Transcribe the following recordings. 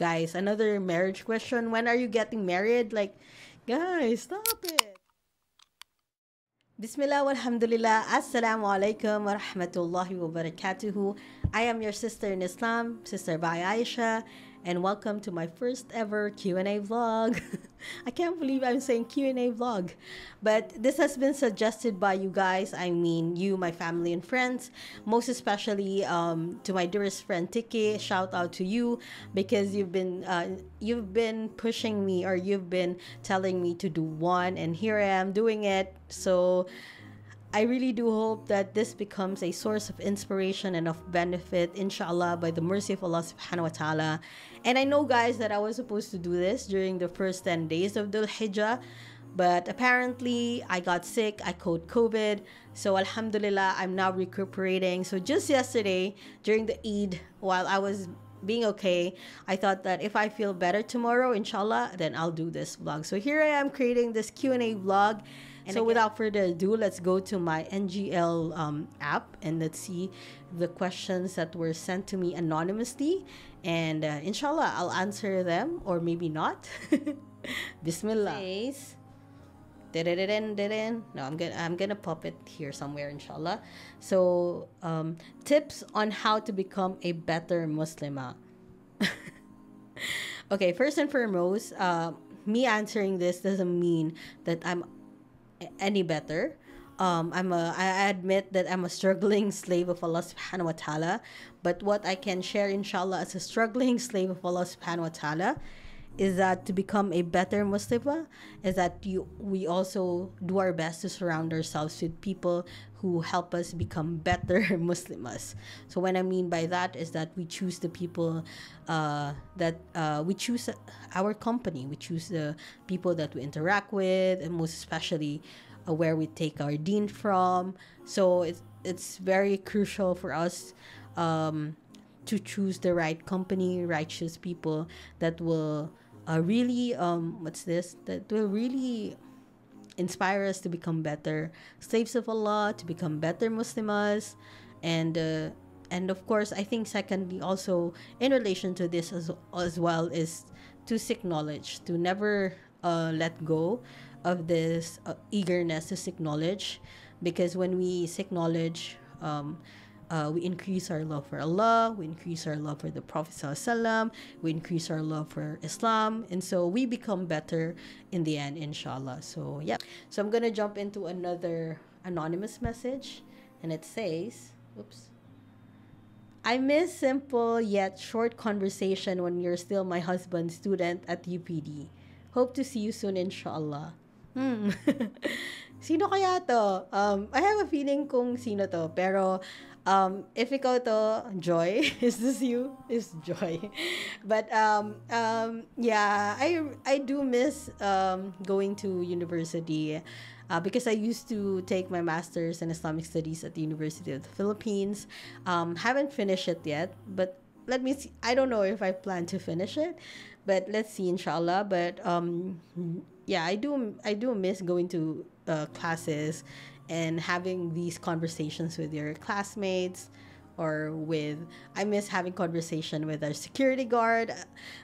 Guys, another marriage question. When are you getting married? Like, guys, stop it. Bismillah, Alhamdulillah, Assalamu alaikum wa rahmatullahi wa barakatuhu. I am your sister in Islam, Sister Bai Aisha, and welcome to my first ever Q&A vlog. I can't believe I'm saying Q&A vlog. But this has been suggested by you guys. I mean, you, my family and friends. Most especially to my dearest friend Tiki. Shout out to you because you've been pushing me, or you've been telling me to do one, and here I am doing it. So I really do hope that this becomes a source of inspiration and of benefit, inshallah, by the mercy of Allah subhanahu wa ta'ala. And I know, guys, that I was supposed to do this during the first 10 days of Dhul Hijjah, but apparently I got sick. I caught COVID. So Alhamdulillah, I'm now recuperating. So just yesterday, during the Eid, while I was being okay, I thought that if I feel better tomorrow, inshallah, then I'll do this vlog. So here I am creating this Q&A vlog. And so without further ado, let's go to my NGL app and let's see the questions that were sent to me anonymously. And inshallah, I'll answer them, or maybe not. Bismillah. No, I'm gonna pop it here somewhere, inshallah. So tips on how to become a better Muslimah. Okay, first and foremost, me answering this doesn't mean that I'm any better. I admit that I'm a struggling slave of Allah subhanahu wa ta'ala, but what I can share, inshallah, as a struggling slave of Allah subhanahu wa ta'ala, is that to become a better Muslimah is that we also do our best to surround ourselves with people who help us become better Muslimas. So what I mean by that is that we choose the people we choose our company, we choose the people that we interact with, and most especially where we take our deen from. So it's very crucial for us to choose the right company, righteous people that will really that will really inspire us to become better slaves of Allah, to become better Muslimas. And of course, I think secondly, also in relation to this as well, is to seek knowledge, to never let go of this eagerness to seek knowledge, because when we seek knowledge, we increase our love for Allah, we increase our love for the Prophet ﷺ, we increase our love for Islam, and so we become better in the end, inshallah. So yeah, so I'm gonna jump into another anonymous message, and it says, oops, I miss simple yet short conversation when you're still my husband's student at UPD. Hope to see you soon, inshallah. Sino kaya to? I have a feeling kung sino to, pero if ikaw to, Joy, is this you? Is Joy. But yeah, I do miss going to university because I used to take my master's in Islamic Studies at the University of the Philippines. Haven't finished it yet, but let me see. I don't know if I plan to finish it, but let's see, inshallah. But yeah, I do miss going to classes and having these conversations with your classmates, or I miss having conversation with our security guard,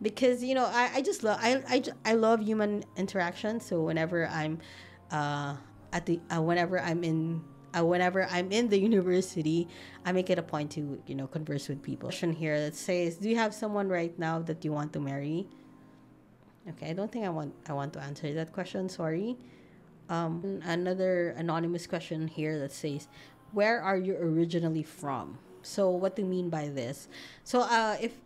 because I just love I love human interaction. So whenever I'm whenever I'm in the university, I make it a point to converse with people. Question here that says, do you have someone right now that you want to marry? Okay, I don't think I want to answer that question, sorry. Another anonymous question here that says, where are you originally from? So what do you mean by this? So if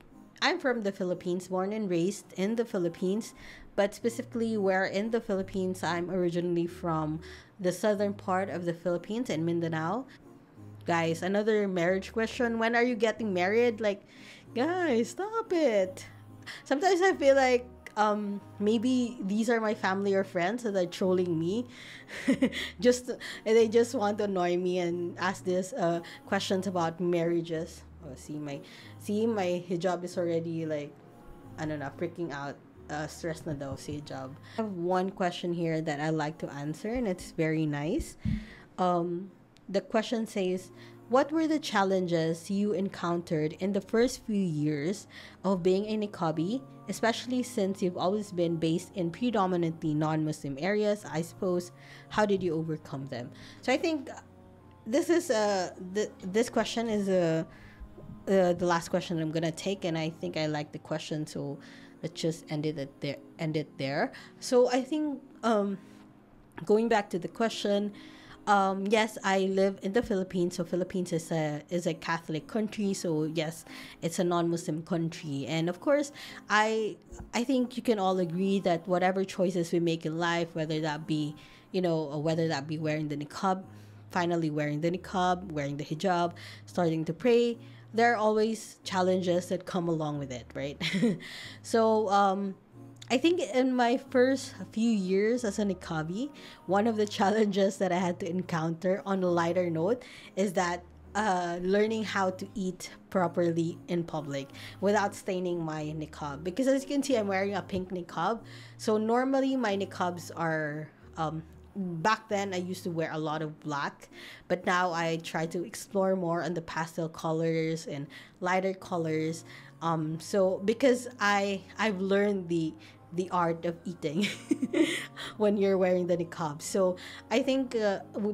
I'm from the Philippines, born and raised in the Philippines, but specifically where in the Philippines, I'm originally from the southern part of the Philippines in Mindanao. Guys, another marriage question. When are you getting married? Like, guys, stop it. Sometimes I feel like maybe these are my family or friends that are trolling me. They just want to annoy me and ask this questions about marriages. Oh, see my hijab is already like, I don't know, freaking out. Stress na daw si hijab. I have one question here that I like to answer, and it's very nice. The question says, what were the challenges you encountered in the first few years of being a niqabi, especially since you've always been based in predominantly non-Muslim areas? I suppose, how did you overcome them? So I think this is this question is the last question I'm gonna take, and I think I like the question, so let's just end it there. So I think going back to the question, yes, I live in the Philippines. So Philippines is a Catholic country. So yes, it's a non-Muslim country, and of course, I think you can all agree that whatever choices we make in life, whether that be whether that be wearing the niqab, finally wearing the niqab, wearing the hijab, starting to pray, there are always challenges that come along with it, right? So I think in my first few years as a niqabi, one of the challenges that I had to encounter on a lighter note is that learning how to eat properly in public without staining my niqab. Because as you can see, I'm wearing a pink niqab. So normally my niqabs are back then I used to wear a lot of black, but now I try to explore more on the pastel colors and lighter colors. So because I've learned the art of eating when you're wearing the niqab. So I think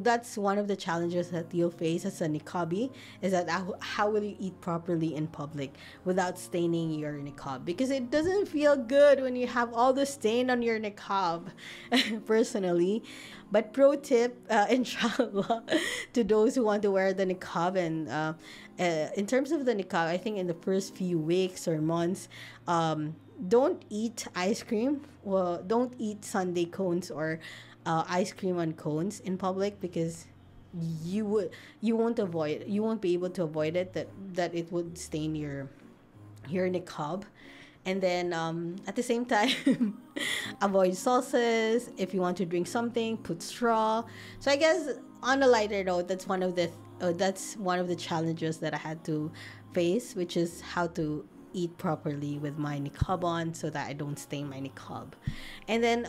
that's one of the challenges that you'll face as a niqabi, is that how will you eat properly in public without staining your niqab? Because it doesn't feel good when you have all the stain on your niqab, personally. But pro tip, inshallah, to those who want to wear the niqab, and in terms of the niqab, I think in the first few weeks or months, don't eat ice cream. Well, don't eat sundae cones or ice cream on cones in public, because you won't be able to avoid it, that it would stain your niqab. And then at the same time, avoid sauces. If you want to drink something, put straw. So I guess on a lighter note, that's one of the challenges that I had to face, which is how to eat properly with my niqab on so that I don't stain my niqab. And then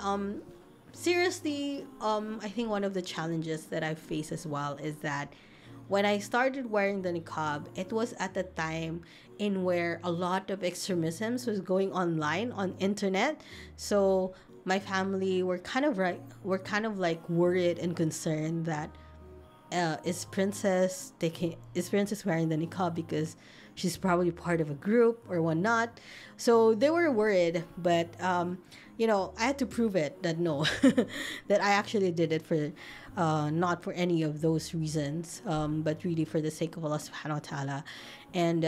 seriously, I think one of the challenges that I face as well is that when I started wearing the niqab, it was at the time in where a lot of extremisms was going online on internet. So my family were kind of like worried and concerned that is princess wearing the niqab because she's probably part of a group or whatnot. So they were worried, but I had to prove it that no, that I actually did it for not for any of those reasons, but really for the sake of Allah subhanahu wa ta'ala. And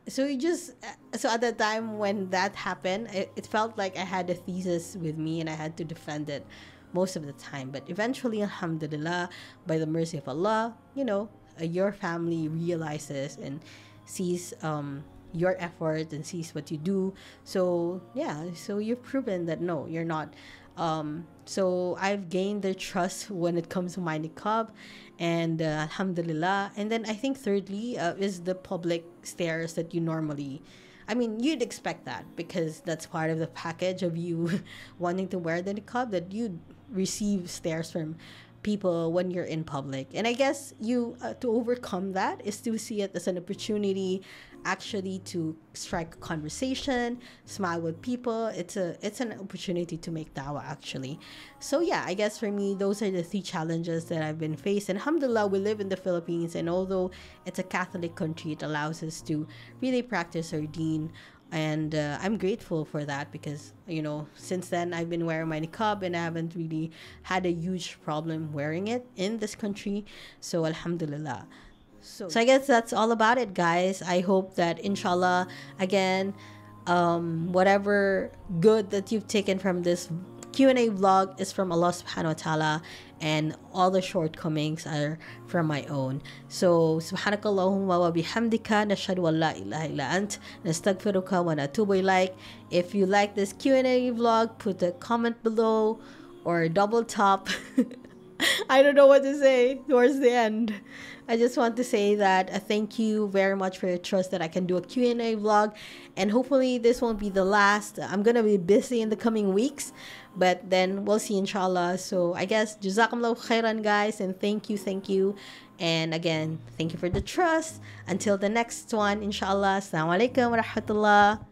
so at the time when that happened, it felt like I had a thesis with me and I had to defend it most of the time. But eventually, Alhamdulillah, by the mercy of Allah, your family realizes and sees your effort and sees what you do. So you've proven that no, you're not. So I've gained their trust when it comes to my niqab, and Alhamdulillah. And then I think thirdly is the public stares that you normally, you'd expect that because that's part of the package of you wanting to wear the niqab, that you receive stares from people when you're in public. And I guess you to overcome that is to see it as an opportunity actually to strike a conversation, smile with people. It's an opportunity to make dawah actually. So yeah, I guess for me those are the three challenges that I've been faced. And alhamdulillah, we live in the Philippines, and although it's a Catholic country, it allows us to really practice our deen. And I'm grateful for that because, since then I've been wearing my niqab and I haven't really had a huge problem wearing it in this country. So alhamdulillah. So I guess that's all about it, guys. I hope that inshallah, again, whatever good that you've taken from this Q&A vlog is from Allah subhanahu wa ta'ala, and all the shortcomings are from my own. So subhanakallahumma wa bihamdika nashhadu an la ilaha illa ant nastaghfiruka wa natubu ilaik. If you like this Q&A vlog, put a comment below or double top. I don't know what to say towards the end. I just want to say that thank you very much for your trust that I can do a Q&A vlog, and hopefully this won't be the last. I'm gonna be busy in the coming weeks, but then we'll see, inshallah. So I guess jazakumullah khairan, guys, and thank you, and again, thank you for the trust. Until the next one, inshallah. Assalamu alaikum wa rahmatullah.